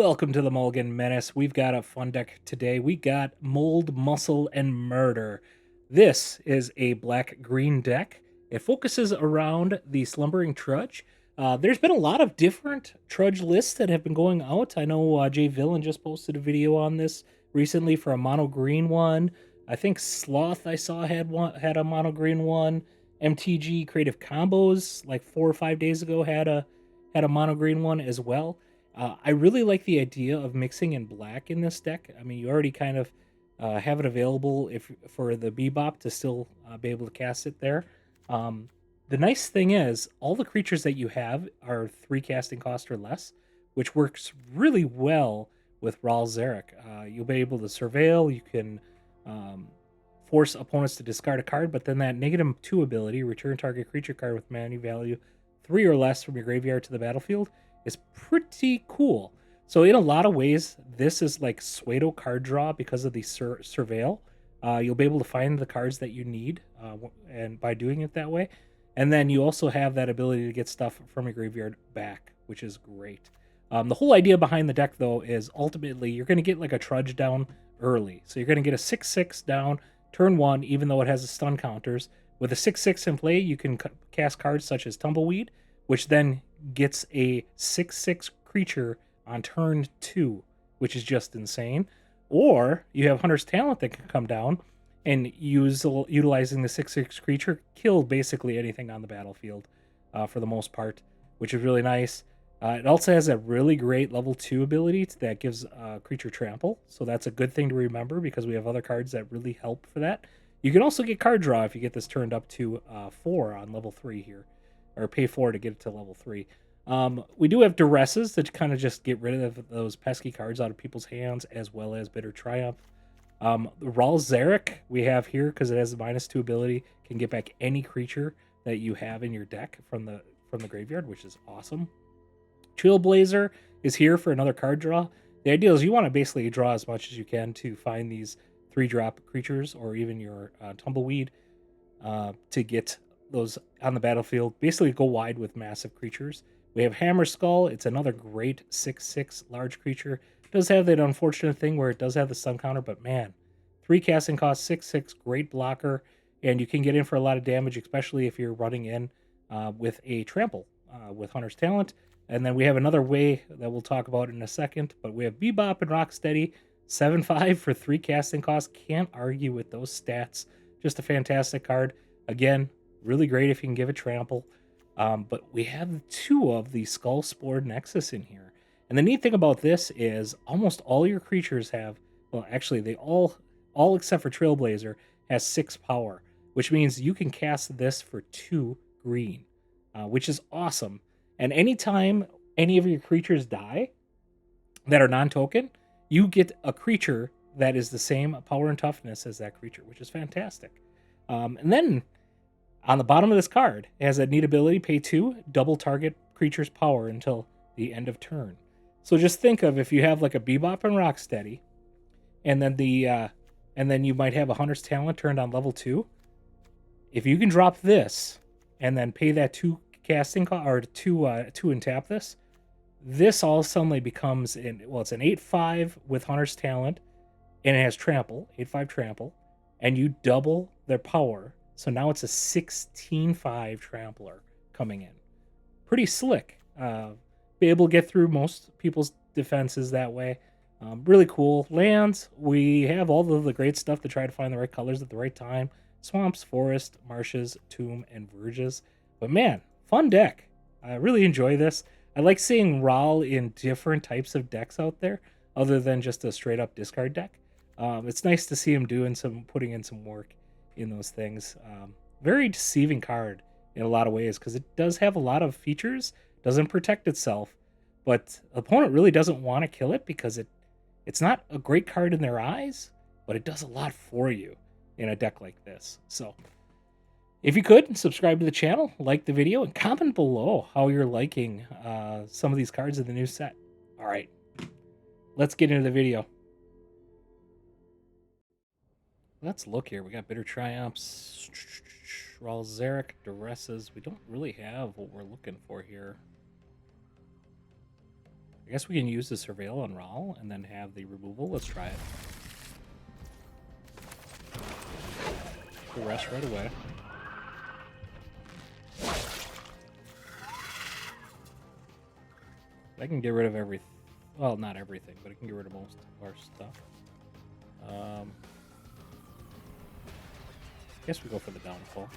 Welcome to the Mulligan Menace. We've got a fun deck today. We got Mold, Muscle, and Murder. This is a black-green deck. It focuses around the Slumbering Trudge. There's been a lot of different Trudge lists that have been going out. I know Jay Villain just posted a video on this recently for a mono-green one. I think Sloth I saw had a mono-green one. MTG Creative Combos like 4 or 5 days ago had a mono-green one as well. I really like the idea of mixing in black in this deck. I mean, you already kind of have it available for the Bebop to still be able to cast it there. The nice thing is, all the creatures that you have are 3 casting cost or less, which works really well with Ral Zarek. You'll be able to surveil, you can force opponents to discard a card, but then that -2 ability, return target creature card with mana value 3 or less from your graveyard to the battlefield, is pretty cool. So in a lot of ways, this is like pseudo card draw because of the surveil. You'll be able to find the cards that you need, and by doing it that way. And then you also have that ability to get stuff from your graveyard back, which is great. The whole idea behind the deck, though, is ultimately you're going to get like a Trudge down early. So you're going to get a 6/6 down turn 1, even though it has a stun counters. With a 6/6 in play, you can cast cards such as Tumbleweed, which then gets a 6/6 creature on turn 2, which is just insane. Or you have Hunter's Talent that can come down and utilizing the 6/6 creature, kill basically anything on the battlefield for the most part, which is really nice. It also has a really great level 2 ability that gives creature trample, so that's a good thing to remember because we have other cards that really help for that. You can also get card draw if you get this turned up to 4 on level 3 here, or pay 4 to get it to level 3. We do have Duresses to kind of just get rid of those pesky cards out of people's hands, as well as Bitter Triumph. The Ral Zarek we have here because it has the -2 ability, can get back any creature that you have in your deck from the graveyard, which is awesome. Trailblazer is here for another card draw. The idea is you want to basically draw as much as you can to find these 3-drop creatures or even your Tumbleweed to get those on the battlefield. Basically go wide with massive creatures. We have Hammerskull. It's another great 6/6 large creature. It does have that unfortunate thing where it does have the stun counter, but man, 3 casting cost, 6/6, great blocker, and you can get in for a lot of damage, especially if you're running in with a trample with Hunter's Talent. And then we have another way that we'll talk about in a second, but we have Bebop and Rocksteady, 7/5 for 3 casting costs. Can't argue with those stats. Just a fantastic card. Again, really great if you can give it trample. But we have 2 of the Skullspore Nexus in here. And the neat thing about this is almost all your creatures have, well, actually, they all except for Trailblazer, has 6 power, which means you can cast this for 2 green, which is awesome. And anytime any of your creatures die that are non-token, you get a creature that is the same power and toughness as that creature, which is fantastic. And then on the bottom of this card, it has a neat ability, pay 2, double target creature's power until the end of turn. So just think of if you have like a Bebop and Rocksteady, and then you might have a Hunter's Talent turned on level 2. If you can drop this and then pay that 2 casting or 2 and tap this all suddenly becomes it's an 8/5 with Hunter's Talent, and it has trample, 8/5 trample, and you double their power. So now it's a 16/5 trampler coming in. Pretty slick. Be able to get through most people's defenses that way. Really cool. Lands, we have all of the great stuff to try to find the right colors at the right time. Swamps, forest, marshes, tomb, and verges. But man, fun deck. I really enjoy this. I like seeing Ral in different types of decks out there, other than just a straight up discard deck. It's nice to see him putting in some work in those things. Very deceiving card in a lot of ways because it does have a lot of features, doesn't protect itself, but the opponent really doesn't want to kill it because it's not a great card in their eyes, but it does a lot for you in a deck like this. So if you could, subscribe to the channel, like the video, and comment below how you're liking some of these cards in the new set. All right, let's get into the video. Let's look here. We got Bitter Triumphs, Ral Zarek, Duresses. We don't really have what we're looking for here. I guess we can use the Surveil on Rawl and then have the removal. Let's try it. The rest right away. I can get rid of everything. Well, not everything, but I can get rid of most of our stuff. I guess we go for the downfall.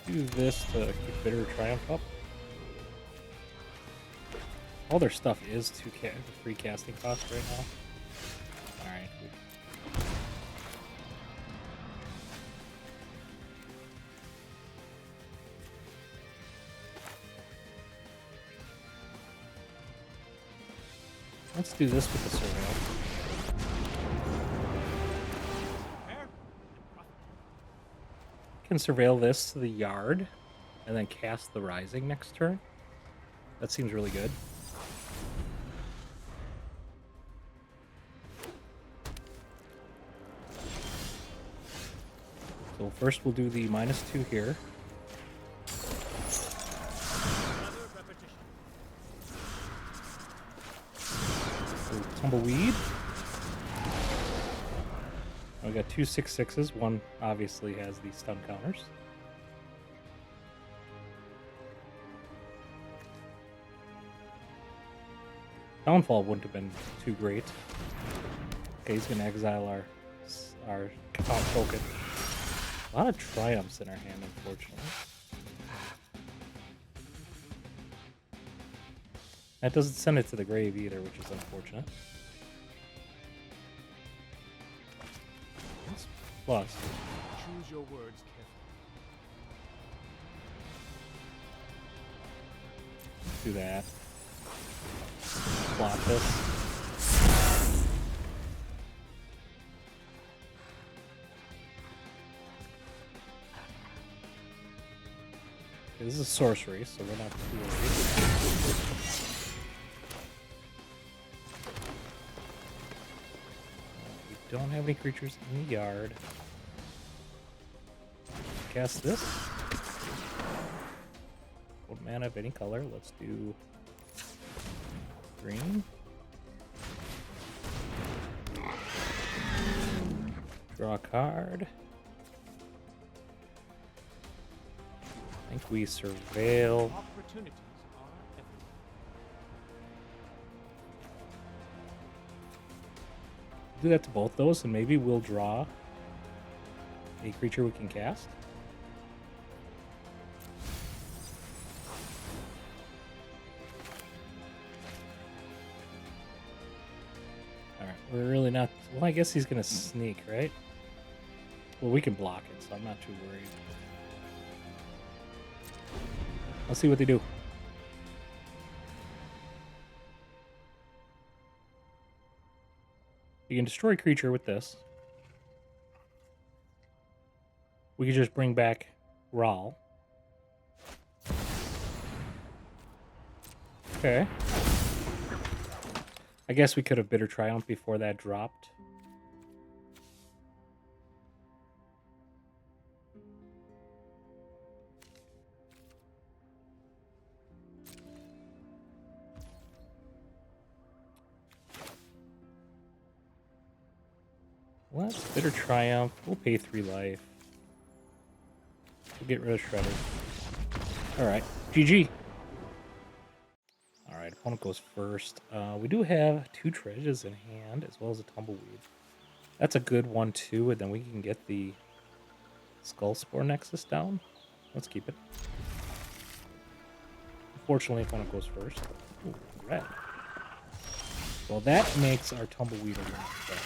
Do this to keep Bitter Triumph up. All their stuff is free casting cost right now. Alright. Let's do this with the Surveil. Can Surveil this to the yard and then cast the Rising next turn. That seems really good. So first we'll do the -2 here. So Tumbleweed. We got 2 6/6s. One obviously has the stun counters. Downfall wouldn't have been too great. Okay, he's gonna exile our top token. A lot of triumphs in our hand, unfortunately. That doesn't send it to the grave either, which is unfortunate. That's plus. Choose your words carefully. Do that. Block this. Okay, this is a sorcery, so we're not too worried. We don't have any creatures in the yard. Cast this. One mana of any color. Let's do green. Draw a card. I think we surveil. Opportunities are everywhere. Do that to both those, and maybe we'll draw a creature we can cast. Alright, we're really not... Well, I guess he's going to sneak, right? Well, we can block it, so I'm not too worried. Let's see what they do. You can destroy a creature with this. We could just bring back Rawl. Okay. I guess we could have Bitter Triumph before that dropped. Let's Bitter Triumph. We'll pay 3 life. We'll get rid of Shredder. Alright, GG. Alright, opponent goes first. We do have 2 treasures in hand, as well as a Tumbleweed. That's a good one, too, and then we can get the Skullspore Nexus down. Let's keep it. Unfortunately, opponent goes first. Ooh, red. Well, that makes our Tumbleweed a lot better.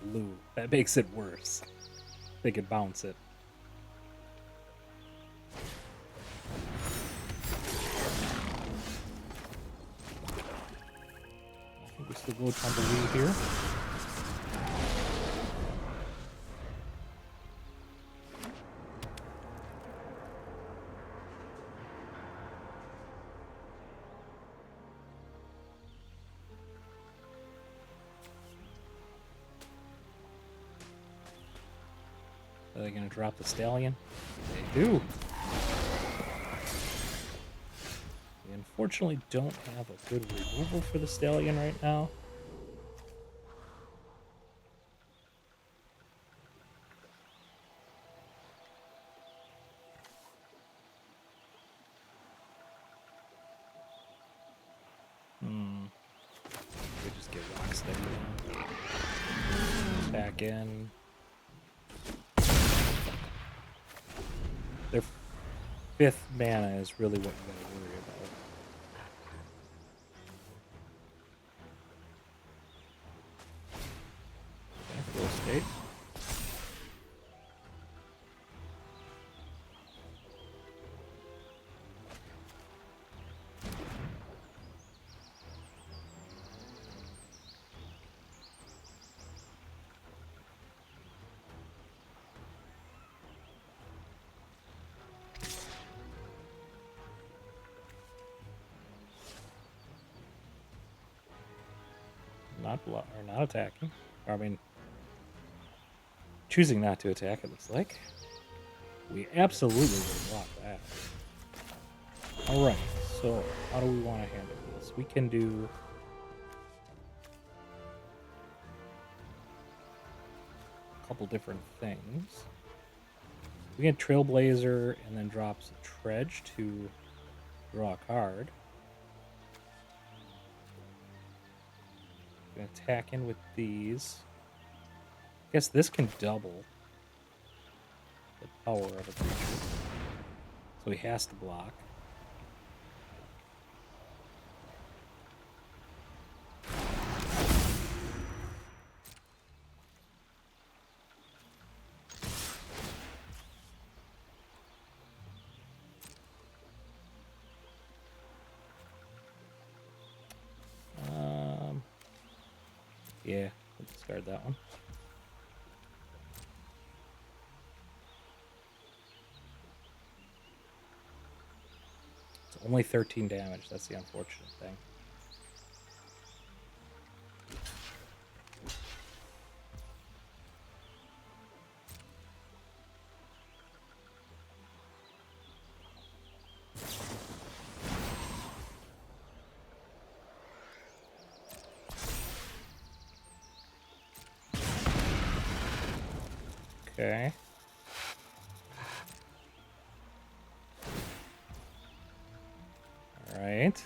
Blue. That makes it worse. They could bounce it. I think we still go Tumbleweed here. Are they going to drop the Stallion? They do. We unfortunately don't have a good removal for the Stallion right now. We just get Rocksteady now. Back in. Their 5th mana is really what you gotta worry about. Okay, full state. Not attacking. Or, I mean, choosing not to attack, it looks like. We absolutely would block that. Alright, so how do we want to handle this? We can do... a couple different things. We can Trailblazer and then drops a Trudge to draw a card. Gonna attack in with these. I guess this can double the power of a creature. So he has to block. Yeah, we'll discard that one. It's only 13 damage. That's the unfortunate thing. Okay. All right.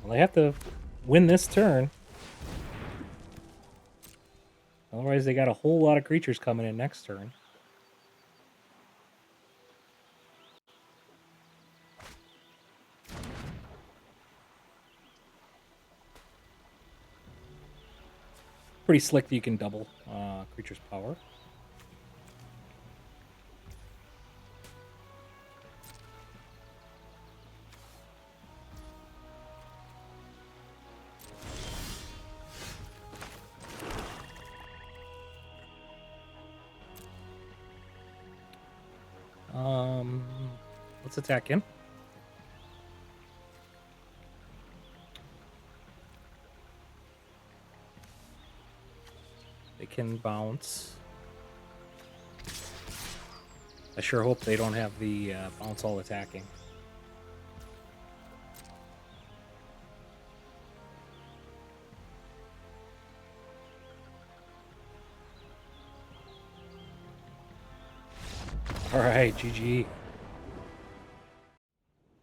Well, they have to win this turn. Otherwise, they got a whole lot of creatures coming in next turn. Pretty slick that you can double creature's power. Let's attack him. They can bounce. I sure hope they don't have the bounce all attacking. All right, GG.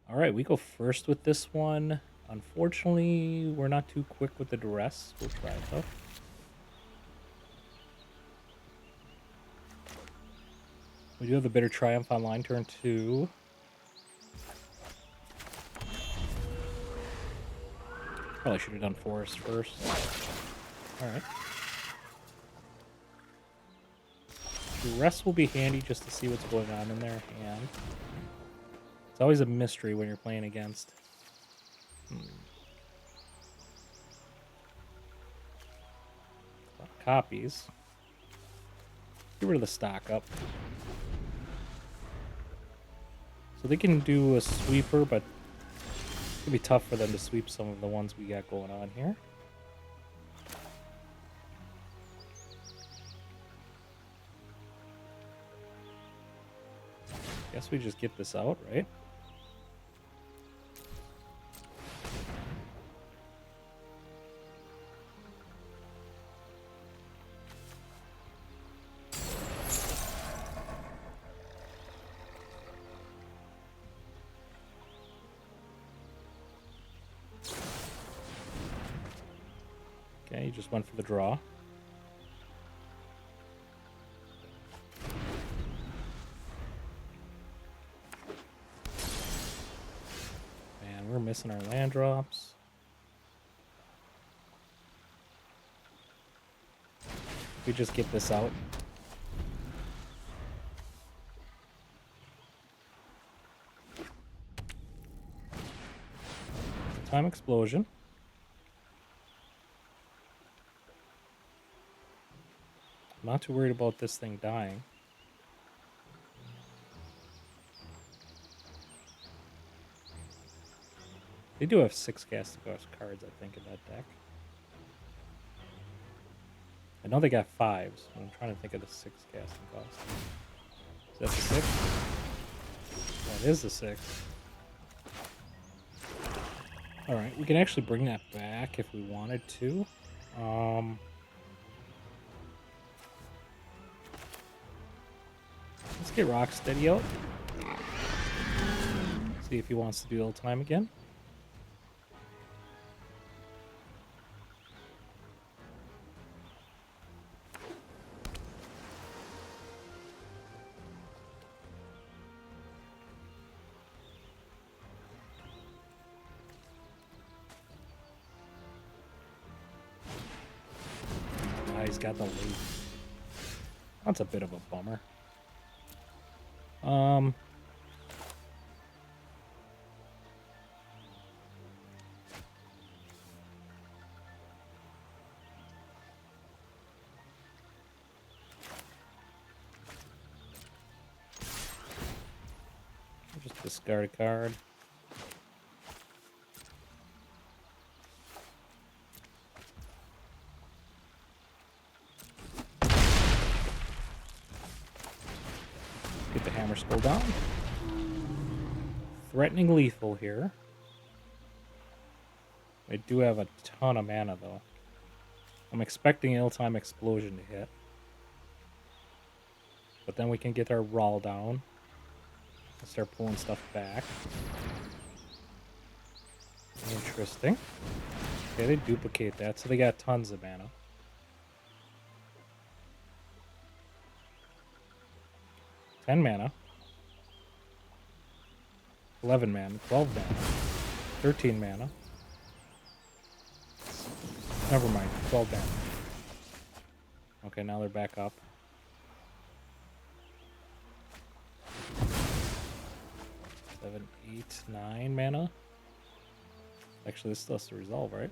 All right, we go first with this one. Unfortunately, we're not too quick with the Duress. We'll try it though. We do have the Bitter Triumph online turn 2. Probably should have done Forest first. All right. Duress will be handy just to see what's going on in their hand. It's always a mystery when you're playing against. copies. Get rid of the stock up. So they can do a sweeper, but it'll be tough for them to sweep some of the ones we got going on here. Guess we just get this out, right? Okay, you just went for the draw. Man, we're missing our land drops. We just get this out. Time explosion. I'm not too worried about this thing dying. They do have 6 casting cost cards, I think, in that deck. I know they got 5s, but I'm trying to think of the 6 casting cost. Is that the 6? That is the 6. Alright, we can actually bring that back if we wanted to. Let's get Rocksteady out. See if he wants to do old time again. He's got the lead. That's a bit of a bummer. Just discard a card. Get the Hammerskull down. Threatening lethal here. I do have a ton of mana though. I'm expecting Ill-Time Explosion to hit. But then we can get our Rawl down. And start pulling stuff back. Interesting. Okay, they duplicate that, so they got tons of mana. $10 mana. 11 mana, 12 mana, 13 mana. Never mind, 12 mana. Okay, now they're back up. 7, 8, 9 mana. Actually, this still has to resolve, right?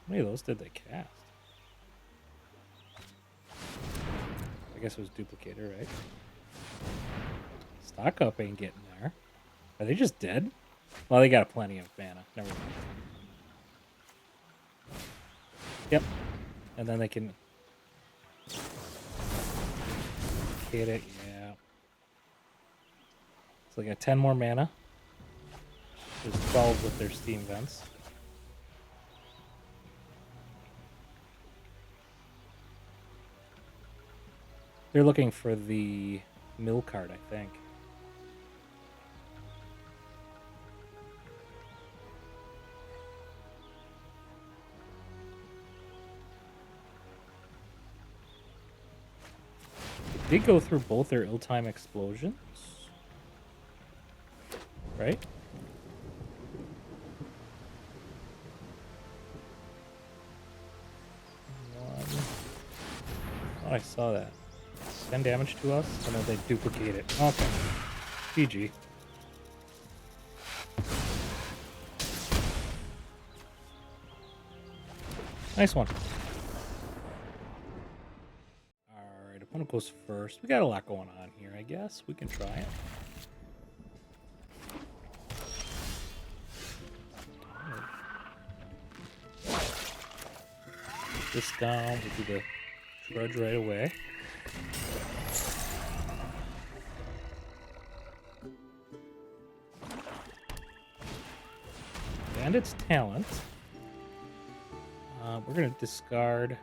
How many of those did they cast? I guess it was duplicator, right? Stock up ain't getting there. Are they just dead? Well, they got plenty of mana. Never mind. Yep. And then they can hit it, yeah. So they got 10 more mana. There's 12 with their steam vents. They're looking for the mill card, I think. They go through both their ill-time explosions, right? One. Oh, I saw that. 10 damage to us, and then they duplicate it. Okay. GG. Nice one. Alright, opponent goes first. We got a lot going on here, I guess. We can try it. Put this down. We'll do the Trudge right away. And its talent. We're going to discard.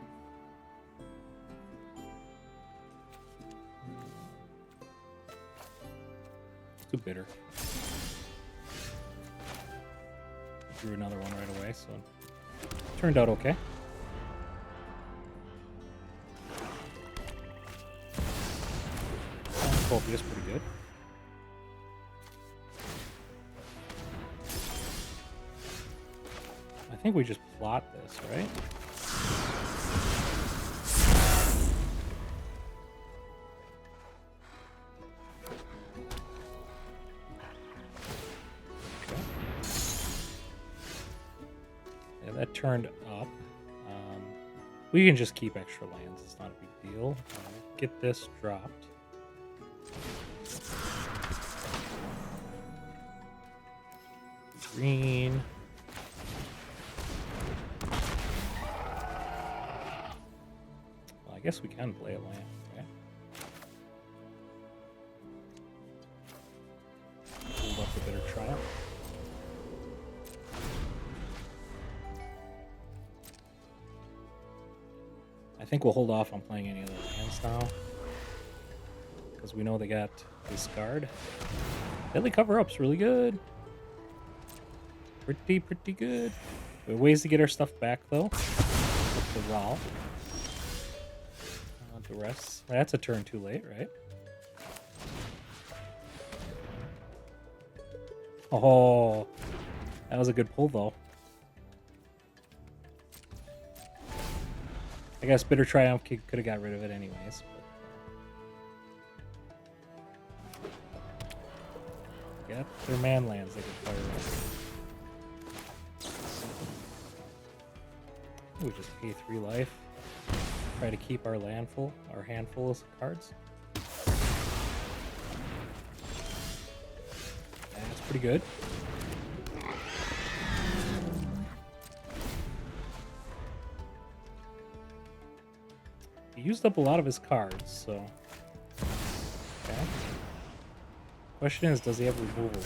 Too bitter. Drew another one right away, so turned out okay. Stompy is pretty good. I think we just plot this, right? Okay. Yeah, that turned up. We can just keep extra lands. It's not a big deal. Get this dropped. Green. I guess we can play a land, okay? Hold up the Bitter Triumph. I think we'll hold off on playing any other lands now. Because we know they got discard. Deadly Cover-Up's really good. Pretty good. There are ways to get our stuff back, though. With the Raw. Duress. That's a turn too late, right? Oh, that was a good pull, though. I guess Bitter Triumph could have got rid of it anyways. But... Got their man lands they could fire at. We just pay 3 life. Try to keep our land full, our hand full of cards. That's pretty good. He used up a lot of his cards, so. Okay. Question is, does he have removal?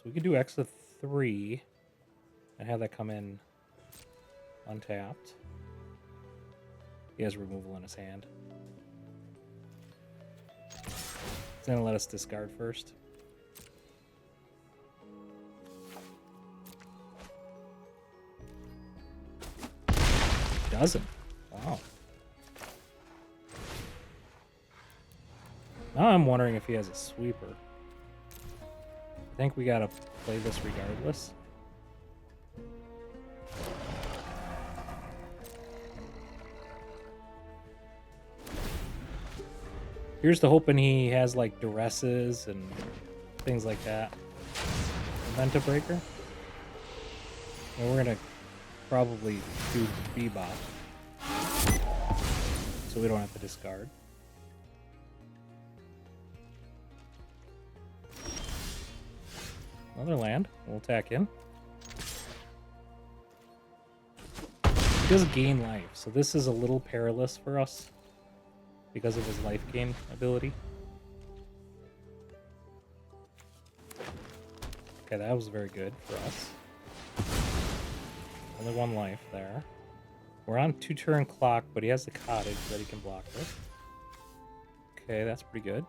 We could do X of 3 and have that come in untapped. He has removal in his hand. He's gonna let us discard first. Doesn't. Wow. Now I'm wondering if he has a sweeper. I think we gotta play this regardless. Here's to hoping he has like Duresses and things like that. Venta Breaker. And we're gonna probably do Bebop. So we don't have to discard. Another land. We'll attack in. He does gain life, so this is a little perilous for us because of his life gain ability. Okay, that was very good for us. Only 1 life there. We're on 2-turn clock, but he has the cottage that he can block with. Okay, that's pretty good.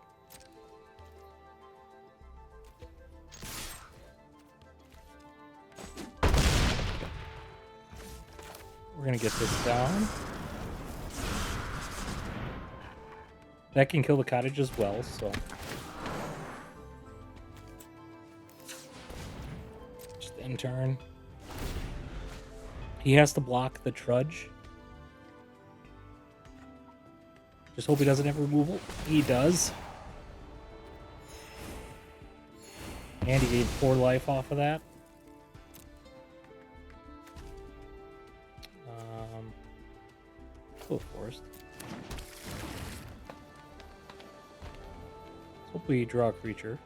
We're gonna get this down. That can kill the cottage as well, so. Just end turn. He has to block the Trudge. Just hope he doesn't have removal. He does. And he gained 4 life off of that. Cool forest. Let's hope we draw a creature.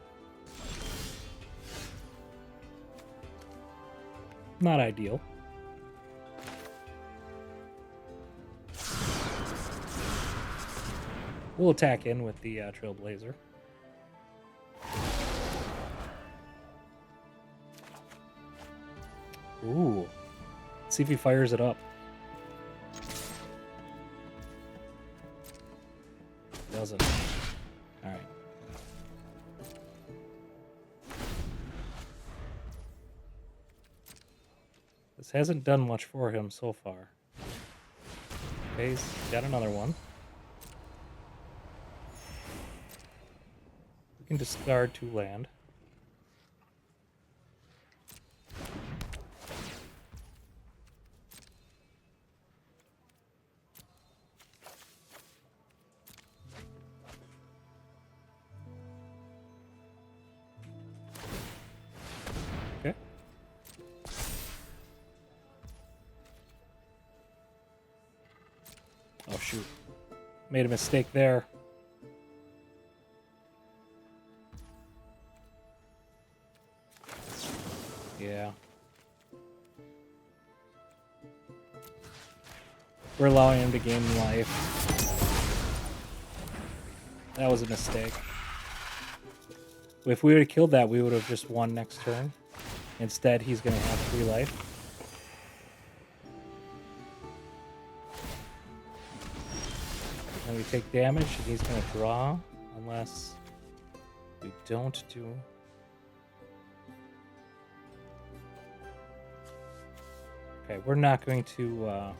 Not ideal. We'll attack in with the Trailblazer. Ooh. Let's see if he fires it up. Doesn't. Alright. This hasn't done much for him so far. Okay, he's got another one. We can discard 2 land. Okay. Oh shoot. Made a mistake there. Yeah. We're allowing him to gain life. That was a mistake. If we would have killed that, we would have just won next turn. Instead, he's going to have 3 life. And we take damage, and he's going to draw, unless we don't do... Okay, we're not going to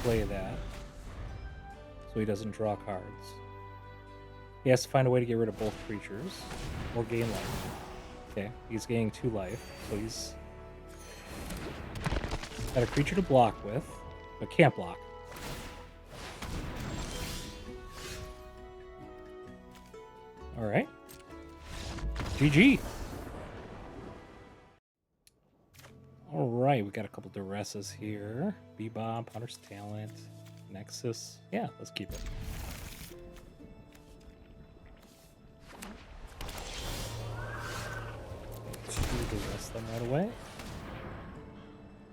play that, so he doesn't draw cards. He has to find a way to get rid of both creatures, or gain life. Okay, he's gaining 2 life, so he's got a creature to block with, but can't block. Alright. GG! Alright, we got a couple Duresses here. Bebop, Hunter's Talent, Nexus. Yeah, let's keep it. Duress them right away.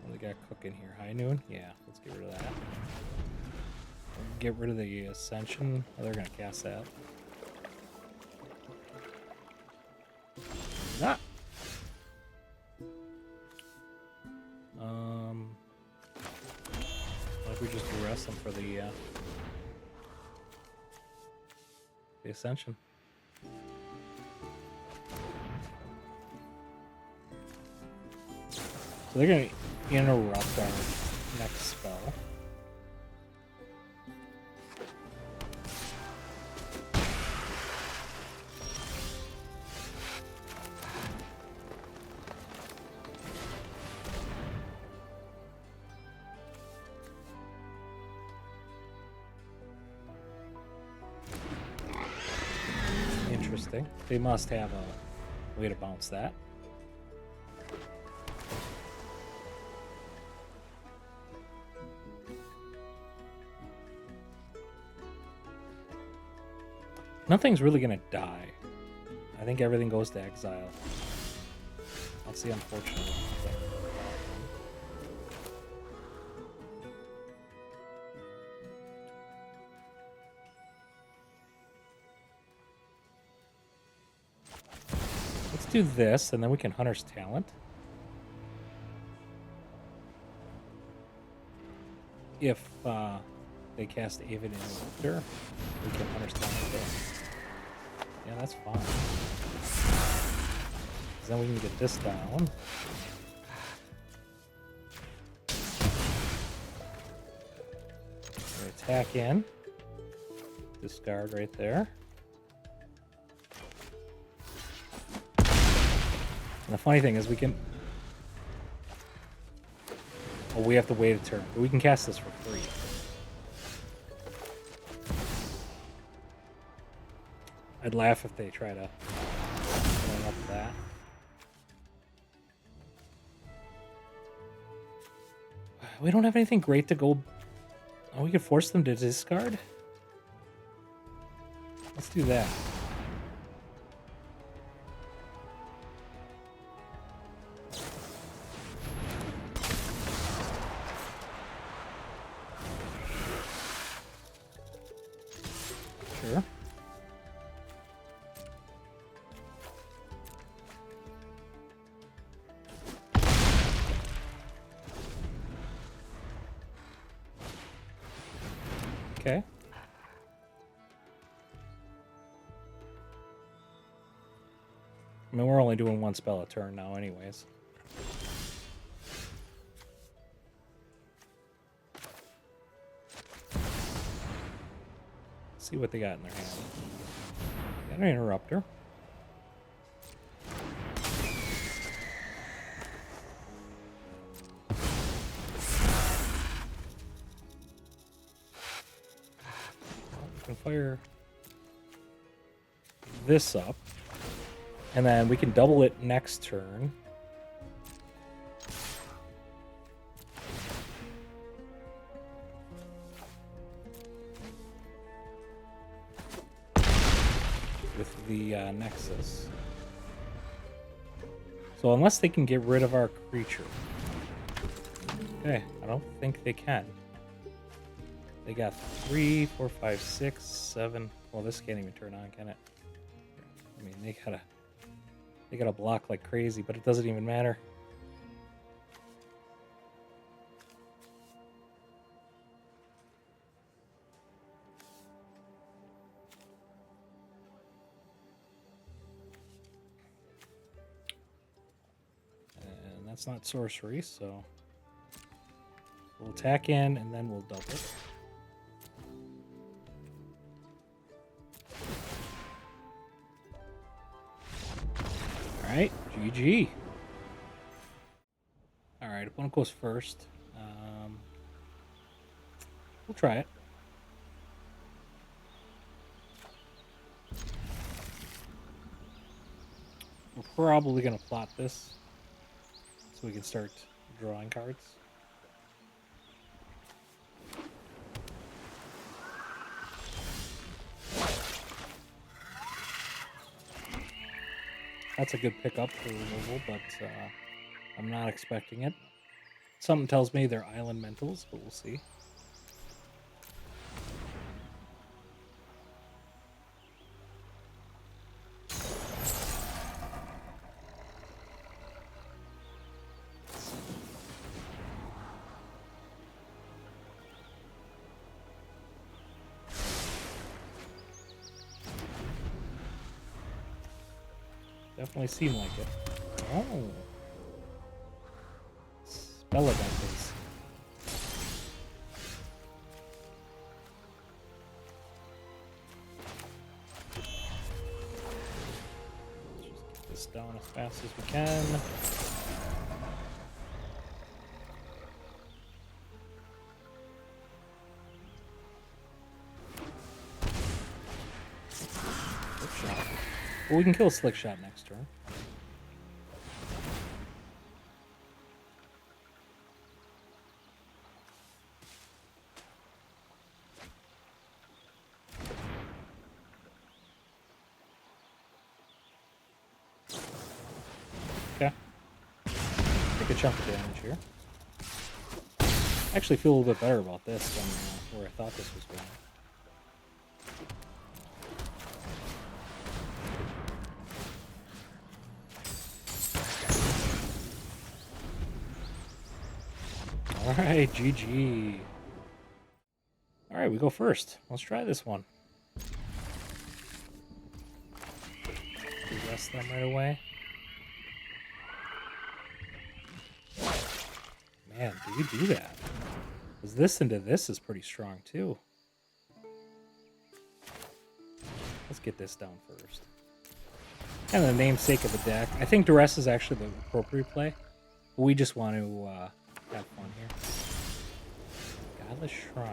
What do we got cooking here? High Noon? Yeah, let's get rid of that. Get rid of the Ascension. Oh, they're going to cast that. Not. What if we just Duress them for the Ascension? So they're going to interrupt our next spell. Interesting. They must have a way to bounce that. Nothing's really going to die. I think everything goes to exile. That's the unfortunate thing. Let's do this, and then we can Hunter's Talent. If they cast Avid Interrupter, we can Hunter's Talent there. Yeah, that's fine. 'Cause then we can get this down. We attack in. Discard right there. And the funny thing is we can... Oh, we have to wait a turn. But we can cast this for free. I'd laugh if they try to one up that. We don't have anything great to go... Oh, we could force them to discard? Let's do that. Sure. Okay. I mean, we're only doing one spell a turn now anyways. Let's see what they got in their hand. Got an interrupter. We can fire this up. And then we can double it next turn. With the Nexus. So unless they can get rid of our creature. Okay, I don't think they can. They got 3, 4, 5, 6, 7. Well, this can't even turn on, can it? I mean, they gotta block like crazy, but it doesn't even matter. And that's not sorcery, so we'll attack in and then we'll double it. Alright, GG. Alright, opponent goes first. We'll try it. We're probably going to plot this so we can start drawing cards. That's a good pickup for removal, but I'm not expecting it. Something tells me they're island mentals, but we'll see. Definitely seem like it. Oh. Spell elementals. Just get this down as fast as we can. Well, we can kill a Slick Shot next turn. Okay. Take a chunk of damage here. I actually feel a little bit better about this than where I thought this was going. Alright, GG. Alright, we go first. Let's try this one. Rest them right away. Man, do you do that? Because this into this is pretty strong, too. Let's get this down first. kind of the namesake of the deck. I think Duress is actually the appropriate play. But we just want to have fun here. Godless Shrine.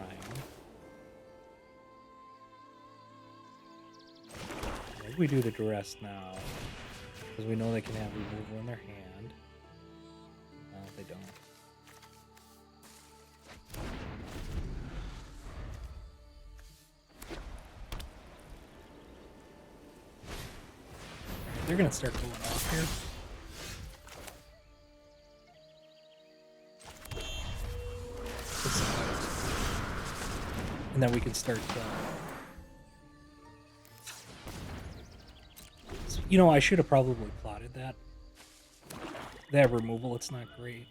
Maybe we do the Duress now. Because we know they can have removal in their hand. No, they don't. They're going to start going off here. And then we can start... you know, I should have probably plotted that. That removal, it's not great.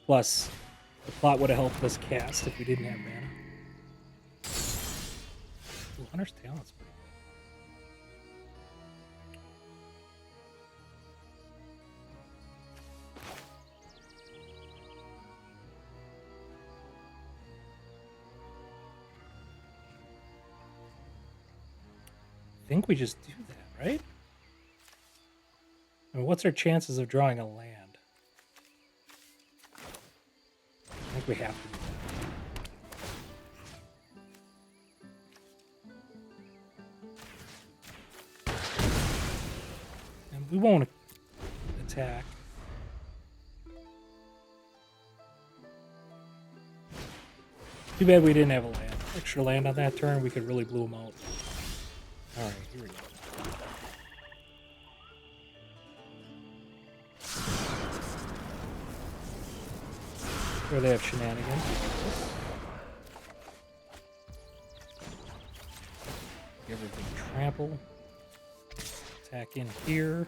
Plus, the plot would have helped us cast if we didn't have mana. Ooh, Hunter's Talent's pretty good. I think we just do that, right? I mean, what's our chances of drawing a land? I think we have to do that. And we won't attack. Too bad we didn't have a land. Extra land on that turn, we could really blow them out. Alright, here we go. Where they have shenanigans. Everything trample. Attack in here.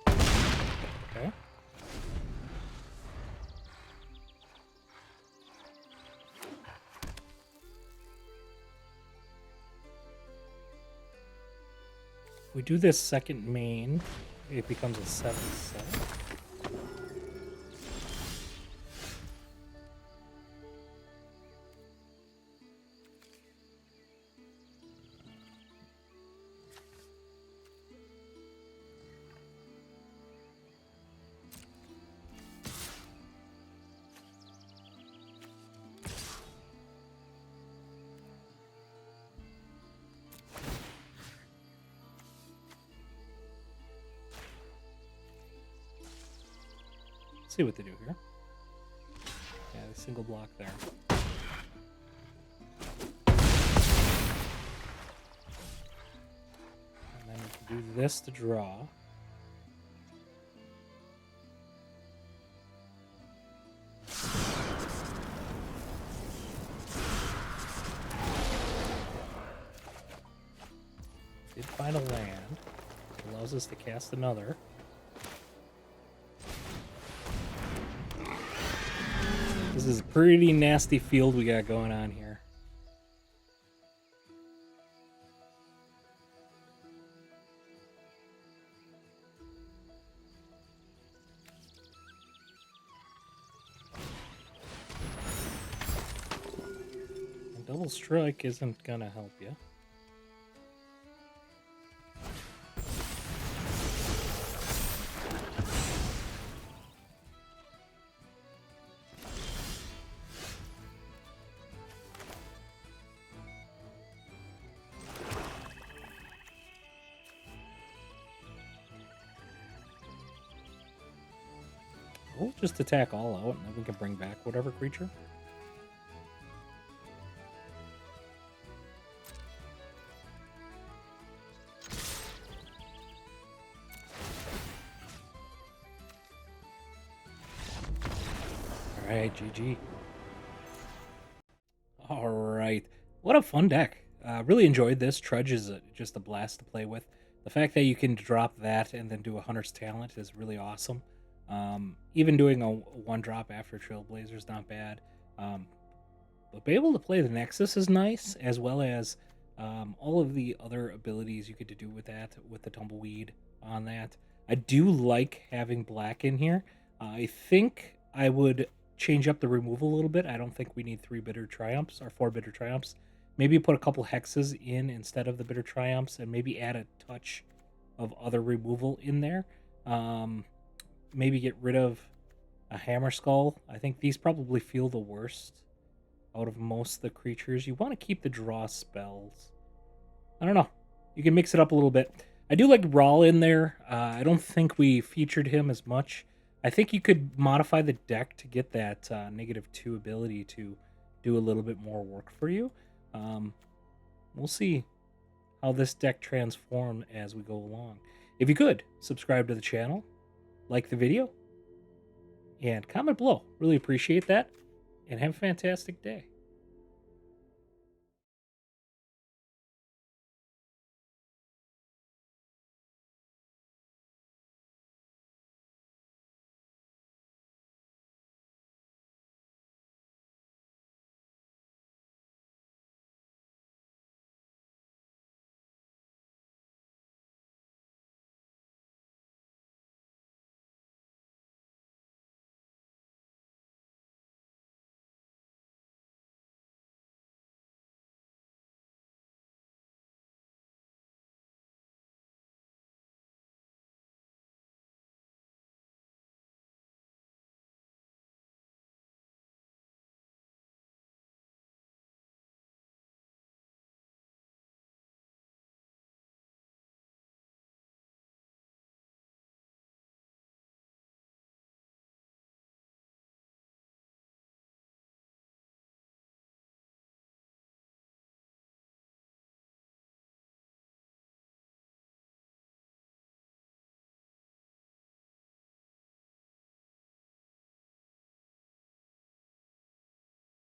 Okay. We do this second main, it becomes a 7/7. See what they do here. Yeah, the single block there. And then we can do this to draw. Did find a land. Allows us to cast another. This is a pretty nasty field we got going on here. A double strike isn't gonna help you. We'll just attack all out, and then we can bring back whatever creature. Alright, GG. Alright. What a fun deck. Really enjoyed this. Trudge is just a blast to play with. The fact that you can drop that and then do a Hunter's Talent is really awesome. Even doing a one drop after Trailblazer is not bad. But be able to play the Nexus is nice, as well as all of the other abilities you get to do with that, with the Tumbleweed on that. I do like having black in here. I think I would change up the removal a little bit. I don't think we need 3 Bitter Triumphs or 4 Bitter Triumphs. Maybe put a couple hexes in instead of the Bitter Triumphs, and maybe add a touch of other removal in there. Maybe get rid of a Hammerskull. I think these probably feel the worst out of most of the creatures. You want to keep the draw spells. I don't know. You can mix it up a little bit. I do like Rawl in there. I don't think we featured him as much. I think you could modify the deck to get that -2 ability to do a little bit more work for you. We'll see how this deck transforms as we go along. If you could, subscribe to the channel, like the video, and comment below. Really appreciate that, and have a fantastic day.